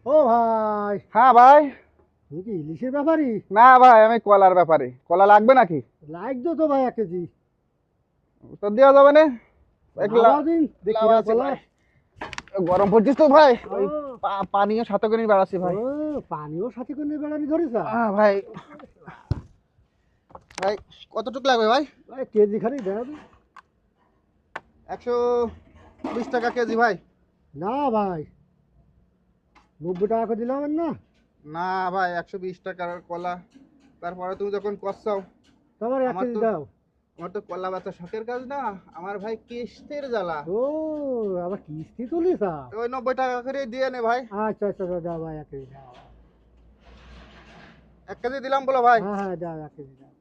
ও ভাই, হ্যাঁ ভাই। তুমি কি ইলিশের ব্যাপারই? না ভাই, আমি কলার ব্যাপারে। কলা লাগবে নাকি? লাগতো তো ভাই 1 কেজি। তো দেওয়া যাবে না? এক লাভা দিন দেখি লাভ না আছে কলা। ভাই। গরম পড়ছিস তো ভাই, ওই ও পানিও সাথে করে নিয়ে বেড়াচ্ছি ও ভাই। পানিও সাথে করে নিয়ে বেড়ানি ধরেছা? ভাই, ভাই কতটুকু লাগবে ভাই? ভাই কেজি খানিক দেখাবে। 120 টাকা কেজি ভাই। না ভাই, 90 টাকা করে দিলাম না। না ভাই, 120 টাকার কলা। তারপরে তুমি যখন কষাও, তোমার এক আমার কেজি তো দাও। আমার তো কলা বেচা শখের কাজ না। আমার ভাই কিস্তির জ্বালা। ও আবার কিস্তি তুলিস? ওই 90 টাকা করে দিয়ে নে ভাই। আচ্ছা আচ্ছা আচ্ছা, দাও ভাই 1 কেজি দাও। 1 কেজি দিলাম বলো ভাই। হ্যাঁ হ্যাঁ, দাও 1 কেজি দাও।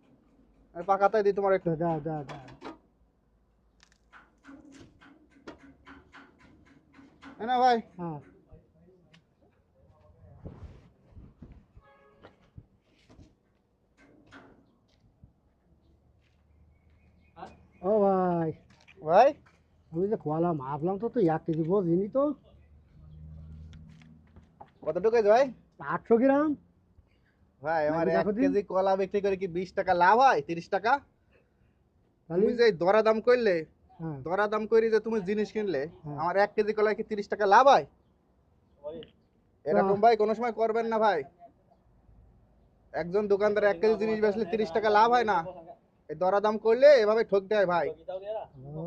আমি পাকাতাই দিই তোমার একটু। দাও দাও দাও। হ্যাঁ না ভাই। হ্যাঁ। ও ভাই, ভাই আমি যে কলা মাপলাম তো 1 কেজি বোঝিনি তো। কতটুকু হয়েছে ভাই? 800 গ্রাম। ভাই আমার নাকি এক দেখো দিন। কেজি কলা বিক্রি করে কি 20 টাকা লাভ হয়? 30 টাকা? তাহলে তুমি যে এই দরা দাম করলে, হ্যাঁ দরা দাম করে যে তুমি জিনিস কিনলে, হ্যাঁ। আমার 1 কেজি কলায় কি 30 টাকা লাভ হয়? এরকম ভাই কোনো সময় করবেন না ভাই। একজন দোকানদার 1 কেজি জিনিস বেচলে 30 টাকা লাভ হয় না। এই দরা দাম করলে এভাবে ঠকতে হয় ভাই। ও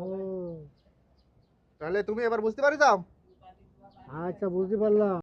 তাহলে তুমি এবার বুঝতে পারি যাও। আচ্ছা, বুঝতে পারলাম।